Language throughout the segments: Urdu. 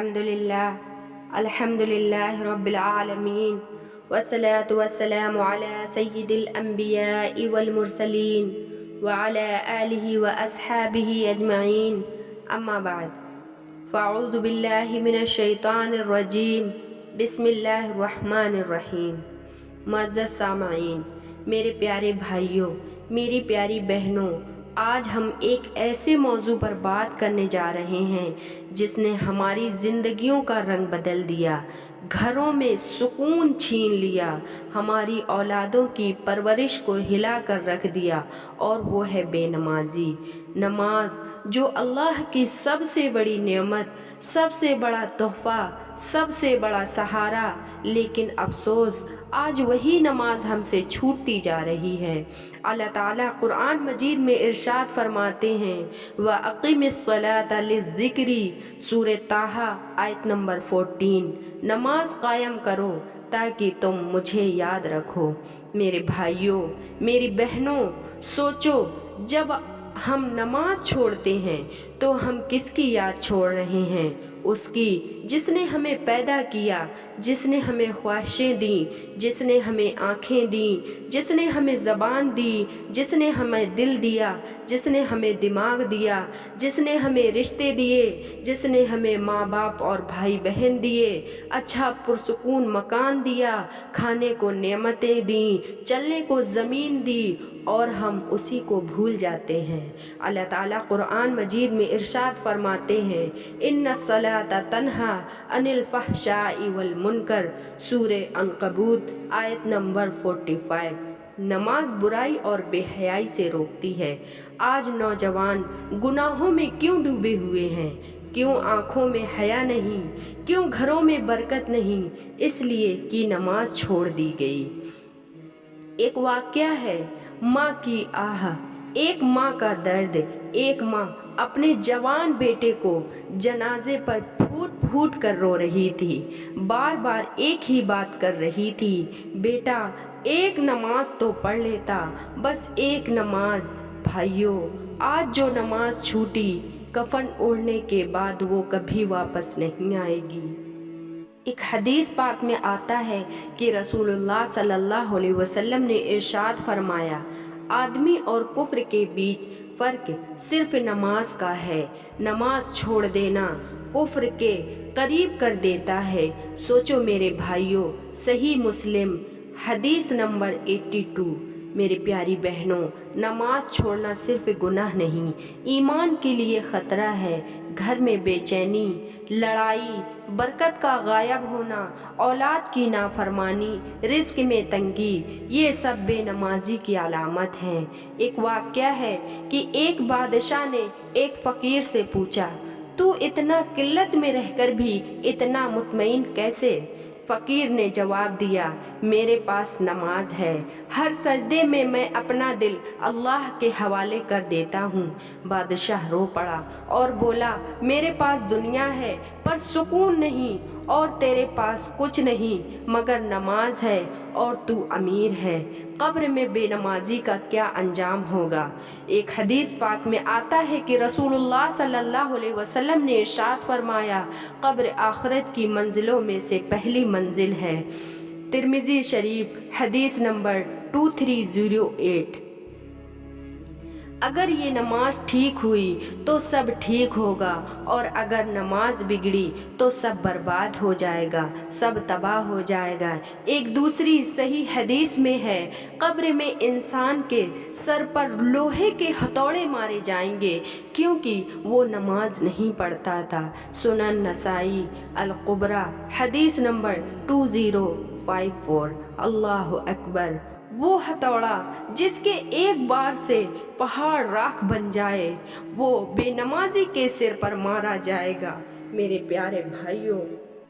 الحمد للہ رب العالمین والصلاة والسلام علی سید الانبیاء والمرسلین وعلی آلہ واصحابہ اجمعین اما بعد فاعوذ باللہ من الشیطان الرجیم بسم اللہ الرحمن الرحیم۔ معزز سامعین، میرے پیارے بھائیوں، میری پیاری بہنوں، آج ہم ایک ایسے موضوع پر بات کرنے جا رہے ہیں جس نے ہماری زندگیوں کا رنگ بدل دیا، گھروں میں سکون چھین لیا، ہماری اولادوں کی پرورش کو ہلا کر رکھ دیا، اور وہ ہے بے نمازی۔ نماز جو اللہ کی سب سے بڑی نعمت، سب سے بڑا تحفہ، سب سے بڑا سہارا، لیکن افسوس آج وہی نماز ہم سے چھوٹتی جا رہی ہے۔ اللہ تعالیٰ قرآن مجید میں ارشاد فرماتے ہیں وَأَقِمِ الصَّلَاةَ لِلذِّكْرِ، سورہ طٰہٰ آیت نمبر 14۔ نماز قائم کرو تاکہ تم مجھے یاد رکھو۔ میرے بھائیوں، میری بہنوں، سوچو، جب ہم نماز چھوڑتے ہیں تو ہم کس کی یاد چھوڑ رہے ہیں؟ اس کی جس نے ہمیں پیدا کیا، جس نے ہمیں خواہشیں دیں، جس نے ہمیں آنکھیں دیں، جس نے ہمیں زبان دی، جس نے ہمیں دل دیا، جس نے ہمیں دماغ دیا، جس نے ہمیں رشتے دیے، جس نے ہمیں ماں باپ اور بھائی بہن دیے، اچھا پرسکون مکان دیا، کھانے کو نعمتیں دیں، چلنے کو زمین دی، اور ہم اسی کو بھول جاتے ہیں۔ اللہ تعالیٰ قرآن مجید میں ارشاد فرماتے ہیں ان الصلاۃ تنہی عن الفحشاء والمنکر، سورہ عنکبوت آیت نمبر 45۔ نماز برائی اور بے حیائی سے روکتی ہے۔ آج نوجوان گناہوں میں کیوں ڈوبے ہوئے ہیں؟ کیوں آنکھوں میں حیا نہیں؟ کیوں گھروں میں برکت نہیں؟ اس لیے کہ نماز چھوڑ دی گئی۔ ایک واقعہ ہے، ماں کی آہ، ایک ماں کا درد۔ ایک ماں اپنے جوان بیٹے کو جنازے پر پھوٹ پھوٹ کر رو رہی تھی، بار بار ایک ہی بات کر رہی تھی، بیٹا ایک نماز تو پڑھ لیتا، بس ایک نماز۔ بھائیوں، آج جو نماز چھوٹی، کفن اوڑھنے کے بعد وہ کبھی واپس نہیں آئے گی۔ ایک حدیث پاک میں آتا ہے کہ رسول اللہ صلی اللہ علیہ وسلم نے ارشاد فرمایا آدمی اور کفر کے بیچ فرق صرف نماز کا ہے۔ نماز چھوڑ دینا کفر کے قریب کر دیتا ہے۔ سوچو میرے بھائیوں، صحیح مسلم حدیث نمبر 82۔ میری پیاری بہنوں، نماز چھوڑنا صرف گناہ نہیں، ایمان کے لیے خطرہ ہے۔ گھر میں بے چینی، لڑائی، برکت کا غائب ہونا، اولاد کی نافرمانی، رزق میں تنگی، یہ سب بے نمازی کی علامت ہیں۔ ایک واقعہ ہے کہ ایک بادشاہ نے ایک فقیر سے پوچھا تو اتنا قلت میں رہ کر بھی اتنا مطمئن کیسے؟ فقیر نے جواب دیا میرے پاس نماز ہے، ہر سجدے میں میں اپنا دل اللہ کے حوالے کر دیتا ہوں۔ بادشاہ رو پڑا اور بولا میرے پاس دنیا ہے پر سکون نہیں، اور تیرے پاس کچھ نہیں مگر نماز ہے، اور تو امیر ہے۔ قبر میں بے نمازی کا کیا انجام ہوگا؟ ایک حدیث پاک میں آتا ہے کہ رسول اللہ صلی اللہ علیہ وسلم نے ارشاد فرمایا قبر آخرت کی منزلوں میں سے پہلی منزل ہے۔ ترمذی شریف حدیث نمبر 2308۔ اگر یہ نماز ٹھیک ہوئی تو سب ٹھیک ہوگا، اور اگر نماز بگڑی تو سب برباد ہو جائے گا، سب تباہ ہو جائے گا۔ ایک دوسری صحیح حدیث میں ہے قبر میں انسان کے سر پر لوہے کے ہتھوڑے مارے جائیں گے کیونکہ وہ نماز نہیں پڑھتا تھا۔ سنن نسائی الکبریٰ حدیث نمبر 2054۔ اللہ اکبر! وہ ہتھوڑا جس کے ایک بار سے پہاڑ راکھ بن جائے، وہ بے نمازی کے سر پر مارا جائے گا۔ میرے پیارے بھائیوں،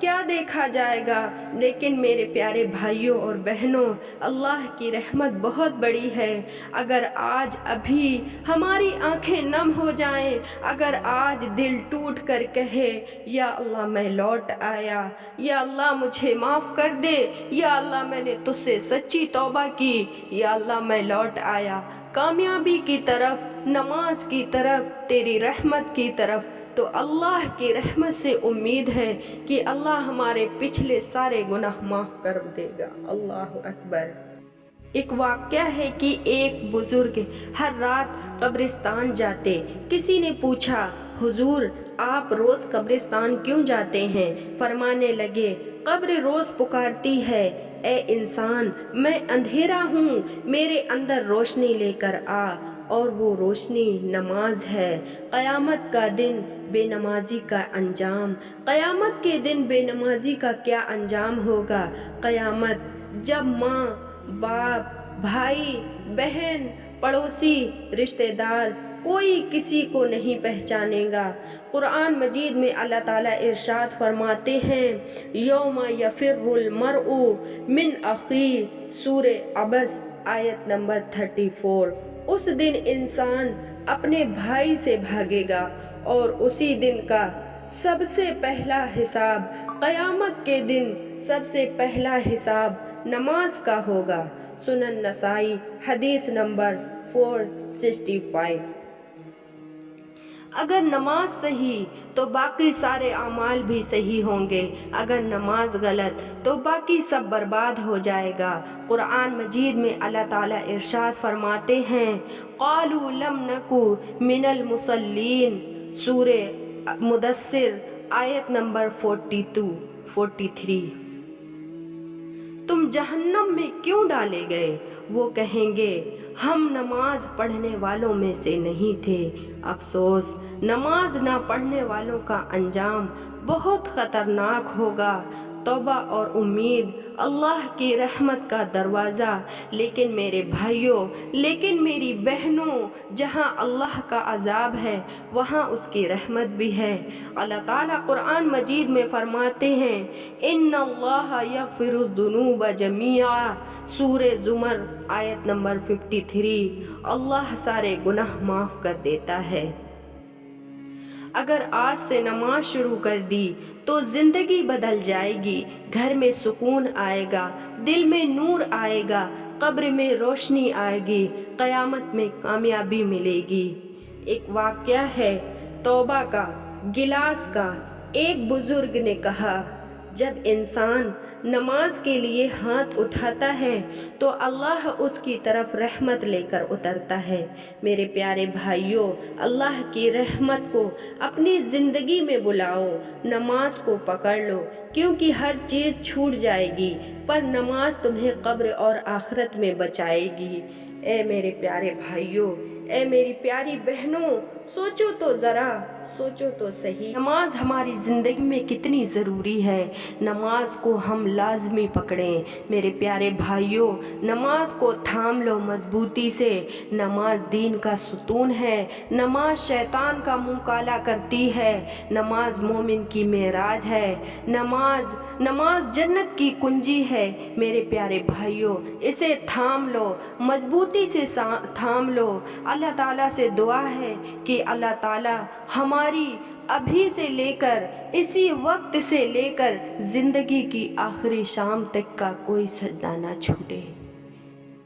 کیا دیکھا جائے گا؟ لیکن میرے پیارے بھائیوں اور بہنوں، اللہ کی رحمت بہت بڑی ہے۔ اگر آج ابھی ہماری آنکھیں نم ہو جائیں، اگر آج دل ٹوٹ کر کہے یا اللہ میں لوٹ آیا، یا اللہ مجھے معاف کر دے، یا اللہ میں نے تجھ سے سچی توبہ کی، یا اللہ میں لوٹ آیا کامیابی کی طرف، نماز کی طرف، تیری رحمت کی طرف، تو اللہ کی رحمت سے امید ہے کہ اللہ ہمارے پچھلے سارے گناہ معاف کر دے گا۔ اللہ اکبر۔ ایک واقعہ ہے کہ ایک بزرگ ہر رات قبرستان جاتے۔ کسی نے پوچھا، حضور آپ روز قبرستان کیوں جاتے ہیں؟ فرمانے لگے، قبر روز پکارتی ہے، اے انسان میں اندھیرا ہوں، میرے اندر روشنی لے کر آ، اور وہ روشنی نماز ہے۔ قیامت کا دن بے نمازی کا انجام، قیامت کے دن بے نمازی کا کیا انجام ہوگا؟ قیامت جب ماں، باپ، بھائی، بہن، پڑوسی، رشتہ دار کوئی کسی کو نہیں پہچانے گا۔ قرآن مجید میں اللہ تعالیٰ ارشاد فرماتے ہیں، یوم یفر المرء من اخیہ، سورہ عبس آیت نمبر 34۔ اس دن انسان اپنے بھائی سے بھاگے گا، اور اسی دن کا سب سے پہلا حساب، قیامت کے دن سب سے پہلا حساب نماز کا ہوگا۔ سنن نسائی حدیث نمبر 465۔ اگر نماز صحیح تو باقی سارے اعمال بھی صحیح ہوں گے، اگر نماز غلط تو باقی سب برباد ہو جائے گا۔ قرآن مجید میں اللہ تعالیٰ ارشاد فرماتے ہیں، قالوا لم نکو من المصلین، سورہ مدثر آیت نمبر 43۔ تم جہنم میں کیوں ڈالے گئے؟ وہ کہیں گے، ہم نماز پڑھنے والوں میں سے نہیں تھے۔ افسوس، نماز نہ پڑھنے والوں کا انجام بہت خطرناک ہوگا۔ توبہ اور امید اللہ کی رحمت کا دروازہ، لیکن میرے بھائیوں، لیکن میری بہنوں، جہاں اللہ کا عذاب ہے وہاں اس کی رحمت بھی ہے۔ اللہ تعالیٰ قرآن مجید میں فرماتے ہیں، ان اللہ یغفر الذنوب جمیعا، سورہ زمر آیت نمبر 53۔ اللہ سارے گناہ معاف کر دیتا ہے۔ اگر آج سے نماز شروع کر دی تو زندگی بدل جائے گی، گھر میں سکون آئے گا، دل میں نور آئے گا، قبر میں روشنی آئے گی، قیامت میں کامیابی ملے گی۔ ایک واقعہ ہے توبہ کا، گلاس کا۔ ایک بزرگ نے کہا، جب انسان نماز کے لیے ہاتھ اٹھاتا ہے تو اللہ اس کی طرف رحمت لے کر اترتا ہے۔ میرے پیارے بھائیوں، اللہ کی رحمت کو اپنی زندگی میں بلاؤ، نماز کو پکڑ لو، کیونکہ ہر چیز چھوٹ جائے گی پر نماز تمہیں قبر اور آخرت میں بچائے گی۔ اے میرے پیارے بھائیوں، اے میری پیاری بہنوں، سوچو تو ذرا، سوچو تو صحیح، نماز ہماری زندگی میں کتنی ضروری ہے۔ نماز کو ہم لازمی پکڑیں۔ میرے پیارے بھائیوں، نماز کو تھام لو مضبوطی سے۔ نماز دین کا ستون ہے، نماز شیطان کا منہ کالا کرتی ہے، نماز مومن کی معراج ہے، نماز جنت کی کنجی ہے۔ میرے پیارے بھائیوں، اسے تھام لو، مضبوطی سے تھام لو۔ اللہ تعالیٰ سے دعا ہے کہ اللہ تعالیٰ ہماری ابھی سے لے کر، اسی وقت سے لے کر زندگی کی آخری شام تک کا کوئی سجدہ نہ چھوٹے۔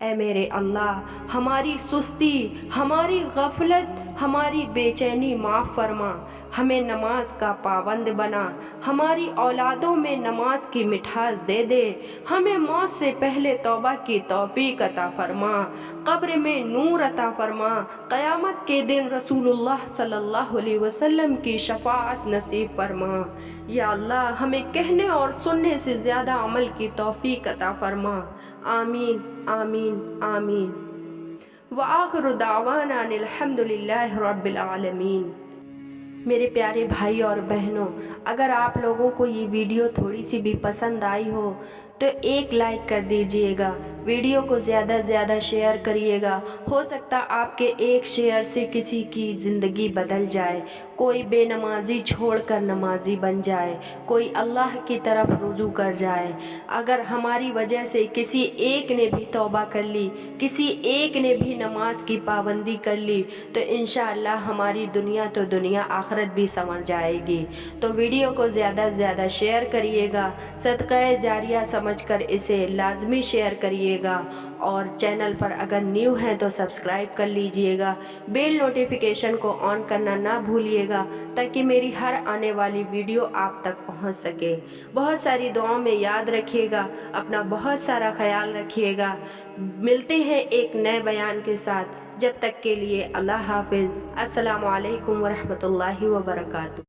اے میرے اللہ، ہماری سستی، ہماری غفلت، ہماری بے چینی معاف فرما، ہمیں نماز کا پابند بنا، ہماری اولادوں میں نماز کی مٹھاس دے دے، ہمیں موت سے پہلے توبہ کی توفیق عطا فرما، قبر میں نور عطا فرما، قیامت کے دن رسول اللہ صلی اللہ علیہ وسلم کی شفاعت نصیب فرما۔ یا اللہ، ہمیں کہنے اور سننے سے زیادہ عمل کی توفیق عطا فرما۔ آمین آمین آمین۔ وآخر دعوانا ان الحمد للہ رب العالمین۔ میرے پیارے بھائی اور بہنوں، اگر آپ لوگوں کو یہ ویڈیو تھوڑی سی بھی پسند آئی ہو تو تو ایک لائک کر دیجئے گا، ویڈیو کو زیادہ سے زیادہ شیئر کریے گا۔ ہو سکتا آپ کے ایک شیئر سے کسی کی زندگی بدل جائے، کوئی بے نمازی چھوڑ کر نمازی بن جائے، کوئی اللہ کی طرف رجوع کر جائے۔ اگر ہماری وجہ سے کسی ایک نے بھی توبہ کر لی، کسی ایک نے بھی نماز کی پابندی کر لی، تو انشاءاللہ ہماری دنیا تو دنیا، آخرت بھی سنور جائے گی۔ تو ویڈیو کو زیادہ سے زیادہ شیئر کریے گا، صدقہ جاریہ سمجھ کر اسے لازمی شیئر کریے گا، اور چینل پر اگر نیو ہیں تو سبسکرائب کر لیجئے گا، بیل نوٹیفیکیشن کو آن کرنا نہ بھولیے گا تاکہ میری ہر آنے والی ویڈیو آپ تک پہنچ سکے۔ بہت ساری دعاؤں میں یاد رکھیے گا، اپنا بہت سارا خیال رکھیے گا۔ ملتے ہیں ایک نئے بیان کے ساتھ، جب تک کے لیے اللہ حافظ۔ السلام علیکم ورحمۃ اللہ وبرکاتہ۔